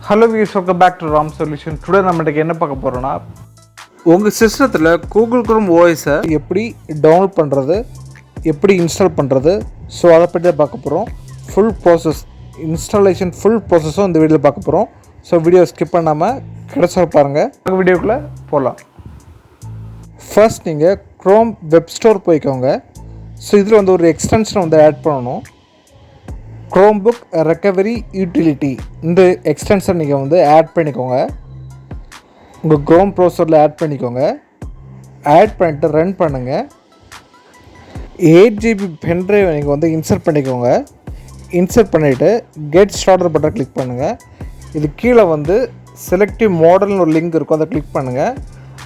Hello views, welcome back to Ram solution. Today நம்ம இன்றைக்கி என்ன பார்க்க போகிறோன்னா, உங்கள் சிஸ்டத்தில் கூகுள் குரோம் ஓஎஸை எப்படி டவுன்லோட் பண்ணுறது, எப்படி இன்ஸ்டால் பண்ணுறது, ஸோ அதை பற்றி தான் பார்க்க போகிறோம். ஃபுல் ப்ராசஸ், இன்ஸ்டாலேஷன் ஃபுல் ப்ராசஸும் இந்த வீடியோவில் பார்க்க போகிறோம். ஸோ வீடியோ ஸ்கிப் பண்ணாமல் கிடைச்சா பாருங்கள். வீடியோக்குள்ளே போகலாம். ஃபர்ஸ்ட் நீங்கள் க்ரோம் வெப் ஸ்டோர் போய்க்கோங்க. ஸோ இதில் வந்து ஒரு எக்ஸ்டென்ஷனை வந்து ஆட் பண்ணணும். க்ரோம்புக் ரெக்கவரி யூட்டிலிட்டி இந்த எக்ஸ்டென்ஷன் நீங்கள் வந்து ஆட் பண்ணிக்கோங்க. உங்கள் க்ரோம் ப்ரௌசரில் ஆட் பண்ணிக்கோங்க. ஆட் பண்ணிட்டு ரன் பண்ணுங்கள். 8 GB பென்ட்ரைவ் நீங்கள் வந்து இன்சர்ட் பண்ணிக்கோங்க. இன்சர்ட் பண்ணிவிட்டு கெட் ஸ்டார்டர் பட்டன் கிளிக் பண்ணுங்கள். இது கீழே வந்து செலக்டிவ் மாடல்னு ஒரு லிங்க் இருக்கும், அதை கிளிக் பண்ணுங்கள்.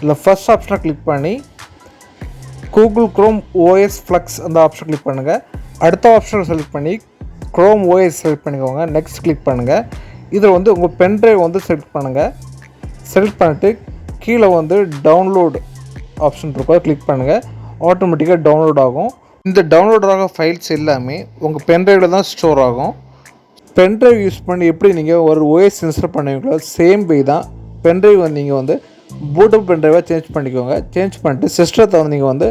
இல்லை ஃபர்ஸ்ட் ஆப்ஷனை கிளிக் பண்ணி கூகுள் க்ரோம் ஓஎஸ் ஃப்ளக்ஸ் அந்த ஆப்ஷன் கிளிக் பண்ணுங்கள். அடுத்த ஆப்ஷனை செலக்ட் பண்ணி க்ரோம் ஓஎஸ் செலக்ட் பண்ணிக்கோங்க. நெக்ஸ்ட் கிளிக் பண்ணுங்கள். இதில் வந்து உங்கள் பென்ட்ரைவ் வந்து செலக்ட் பண்ணுங்கள். செலக்ட் பண்ணிவிட்டு கீழே வந்து டவுன்லோட் ஆப்ஷன் இருக்கும், அதை கிளிக் பண்ணுங்கள். ஆட்டோமேட்டிக்காக டவுன்லோட் ஆகும். இந்த டவுன்லோட் ஆக ஃபைல்ஸ் எல்லாமே உங்கள் பென்ட்ரைவில் தான் ஸ்டோர் ஆகும். பென்ட்ரைவ் யூஸ் பண்ணி எப்படி நீங்கள் ஒரு ஓஎஸ் இன்ஸ்டால் பண்ணுவீங்களோ சேம் வே தான் பென்ட்ரைவ் வந்து நீங்கள் வந்து பூட்டப் பென்ட்ரைவாக சேஞ்ச் பண்ணிக்கோங்க. சேஞ்ச் பண்ணிட்டு சிஸ்டத்தை வந்து நீங்கள் வந்து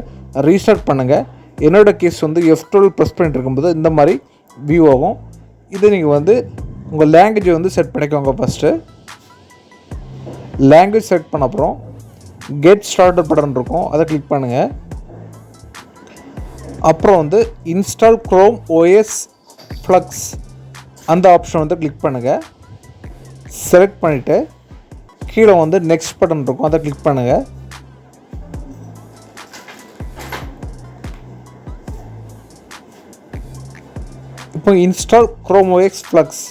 ரீஸ்டார்ட் பண்ணுங்கள். என்னோடய கேஸ் வந்து F12 ப்ரெஸ் பண்ணிட்டு இருக்கும்போது இந்த மாதிரி வியூ ஆகும். இதை நீங்கள் வந்து உங்கள் லாங்குவேஜை வந்து செட் பண்ணிக்கோங்க. ஃபஸ்ட்டு லாங்குவேஜ் செட் பண்ண அப்புறம் கெட் ஸ்டார்டர் பட்டன் இருக்கும், அதை கிளிக் பண்ணுங்கள். அப்புறம் வந்து இன்ஸ்டால் க்ரோம் ஓஎஸ் ஃப்ளக்ஸ் அந்த ஆப்ஷன் வந்து கிளிக் பண்ணுங்கள். செலக்ட் பண்ணிவிட்டு கீழே வந்து நெக்ஸ்ட் பட்டன் இருக்கும், அதை கிளிக் பண்ணுங்கள். இப்போ இன்ஸ்டால் க்ரோம் ஓஎஸ் ஃப்ளக்ஸ்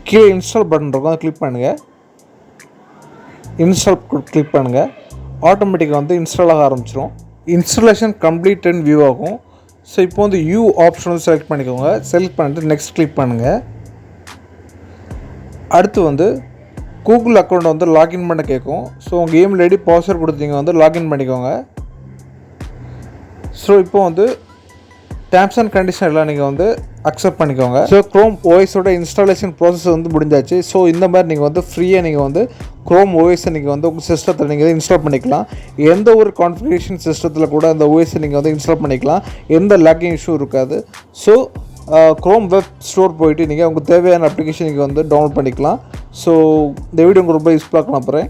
கீழே இன்ஸ்டால் பட்டன் இருக்கும், அதை கிளிக் பண்ணுங்கள். இன்ஸ்டால் கிளிக் பண்ணுங்கள். ஆட்டோமேட்டிக்காக வந்து இன்ஸ்டால் ஆக ஆரம்பிச்சிடும். இன்ஸ்டாலேஷன் கம்ப்ளீட்னு வியூ ஆகும். ஸோ இப்போ வந்து யூ ஆப்ஷன் வந்து செலக்ட் பண்ணிக்கோங்க. செலக்ட் பண்ணிட்டு நெக்ஸ்ட் கிளிக் பண்ணுங்கள். அடுத்து வந்து கூகுள் அக்கௌண்ட்டை வந்து லாகின் பண்ண கேட்கும். ஸோ உங்கள் இமெயில் ஐடி பாஸ்வேர்ட் கொடுத்தீங்க வந்து லாகின் பண்ணிக்கோங்க. ஸோ இப்போ வந்து டேர்ம்ஸ் அண்ட் கண்டிஷன் எல்லாம் நீங்கள் வந்து அக்செப்ட் பண்ணிக்கோங்க. ஸோ க்ரோம் ஓஎஸோட இன்ஸ்டாலேஷன் ப்ராசஸ் வந்து முடிஞ்சாச்சு. ஸோ இந்த மாதிரி நீங்கள் வந்து ஃப்ரீயாக நீங்கள் வந்து க்ரோம் ஓஎஸை நீங்கள் வந்து உங்கள் சிஸ்டத்தில் நீங்கள் இன்ஸ்டால் பண்ணிக்கலாம். எந்த ஒரு கான்ஃபிகரேஷன் சிஸ்டத்தில் கூட அந்த ஓஎஸை நீங்கள் வந்து இன்ஸ்டால் பண்ணிக்கலாம். எந்த லாகிங் இஷ்யூ இருக்காது. ஸோ க்ரோம் வெப் ஸ்டோர் போயிட்டு நீங்கள் உங்களுக்கு தேவையான அப்ளிகேஷன் நீங்கள் வந்து டவுன்லோட் பண்ணிக்கலாம். ஸோ இந்த வீடியோ உங்களுக்கு ரொம்ப யூஸ்ஃபுல்லாக நான் போகிறேன்.